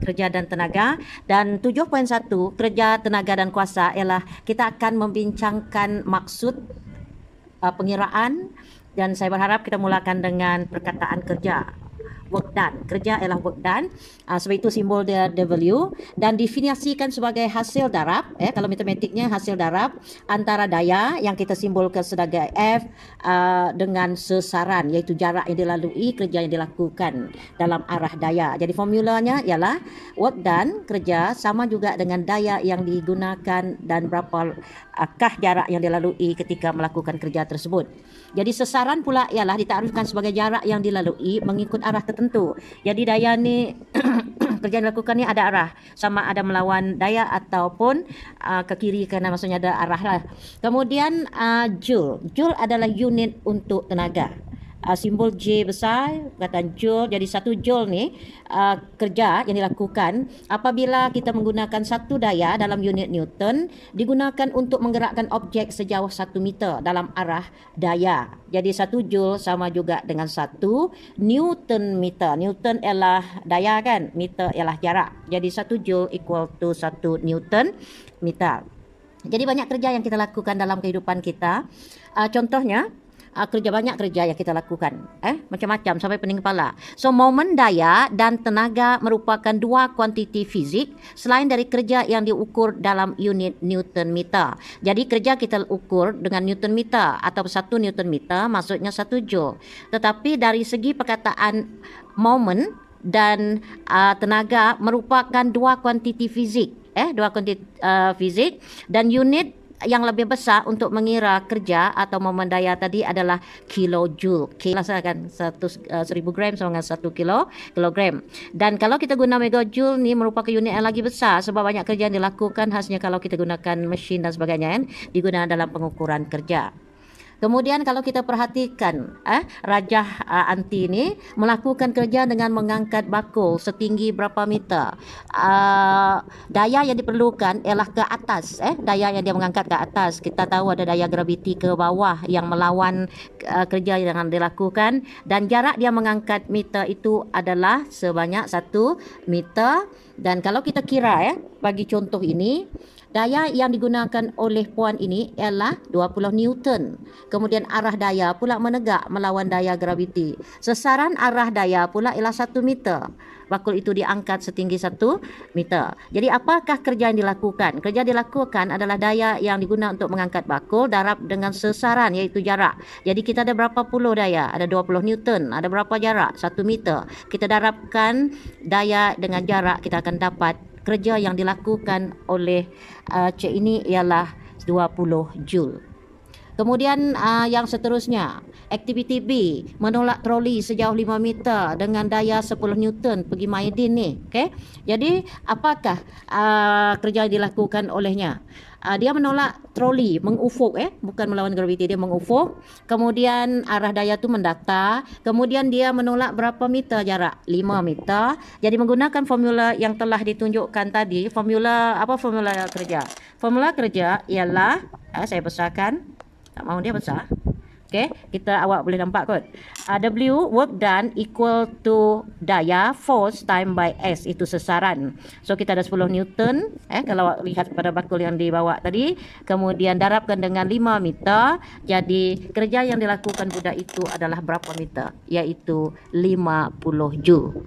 kerja dan tenaga. Dan 7.1 kerja, tenaga dan kuasa ialah kita akan membincangkan maksud pengiraan, dan saya berharap kita mulakan dengan perkataan kerja. Work done. Kerja ialah work done. Sebab itu simbol dia W, dan definisikan sebagai hasil darab. Kalau matematiknya hasil darab antara daya yang kita simbolkan sebagai F dengan sesaran, iaitu jarak yang dilalui, kerja yang dilakukan dalam arah daya. Jadi formulanya ialah work done, kerja, sama juga dengan daya yang digunakan dan berapakah jarak yang dilalui ketika melakukan kerja tersebut. Jadi sesaran pula ialah ditakrifkan sebagai jarak yang dilalui mengikut arah tertentu. Jadi daya ni kerja yang dilakukan ni ada arah, sama ada melawan daya ataupun ke kiri, kerana maksudnya ada arah lah. Kemudian joule. Joule adalah unit untuk tenaga. Simbol J besar, perkataan joule. Jadi 1 joule ni kerja yang dilakukan apabila kita menggunakan satu daya dalam unit Newton digunakan untuk menggerakkan objek sejauh 1 meter dalam arah daya. Jadi 1 joule sama juga dengan 1 Newton meter. Newton ialah daya kan, meter ialah jarak. Jadi 1 joule equal to 1 Newton meter. Jadi banyak kerja yang kita lakukan dalam kehidupan kita. Contohnya banyak kerja yang kita lakukan, macam-macam sampai pening kepala. So momen daya dan tenaga merupakan dua kuantiti fizik selain dari kerja yang diukur dalam unit Newton meter. Jadi kerja kita ukur dengan Newton meter atau 1 Newton meter, maksudnya 1 joule. Tetapi dari segi perkataan momen dan tenaga merupakan dua kuantiti fizik, fizik, dan unit yang lebih besar untuk mengira kerja atau momen daya tadi adalah kilojoule. Kan 1000 gram sama dengan 1 kilogram. Dan kalau kita guna megajoule ni merupakan unit yang lagi besar sebab banyak kerja yang dilakukan khasnya kalau kita gunakan mesin dan sebagainya kan, digunakan dalam pengukuran kerja. Kemudian kalau kita perhatikan rajah anti ini melakukan kerja dengan mengangkat bakul setinggi berapa meter. Daya yang diperlukan ialah ke atas, daya yang dia mengangkat ke atas. Kita tahu ada daya graviti ke bawah yang melawan kerja yang dilakukan, dan jarak dia mengangkat meter itu adalah sebanyak 1 meter. Dan kalau kita kira bagi contoh ini, daya yang digunakan oleh puan ini ialah 20 Newton. Kemudian arah daya pula menegak melawan daya graviti. Sesaran arah daya pula ialah 1 meter. Bakul itu diangkat setinggi 1 meter. Jadi apakah kerja yang dilakukan? Kerja dilakukan adalah daya yang digunakan untuk mengangkat bakul darab dengan sesaran, iaitu jarak. Jadi kita ada berapa puluh daya? Ada 20 Newton. Ada berapa jarak? 1 meter. Kita darabkan daya dengan jarak, kita akan dapat kerja yang dilakukan oleh cik ini ialah 20 joule. Kemudian yang seterusnya, aktiviti B, menolak troli sejauh 5 meter dengan daya 10 Newton pergi Maidin ni. Jadi apakah kerja yang dilakukan olehnya? Dia menolak troli, mengufuk, bukan melawan graviti, dia mengufuk. Kemudian arah daya tu mendatar. Kemudian dia menolak berapa meter jarak? 5 meter. Jadi menggunakan formula yang telah ditunjukkan tadi, formula kerja? Formula kerja ialah, saya besarkan, tak mahu dia besar. Awak boleh nampak kot. W, work done, equal to daya, force time by S, itu sesaran. So kita ada 10 Newton, kalau awak lihat pada bakul yang dibawa tadi. Kemudian darabkan dengan 5 meter. Jadi kerja yang dilakukan budak itu adalah berapa meter? Iaitu 50 joule.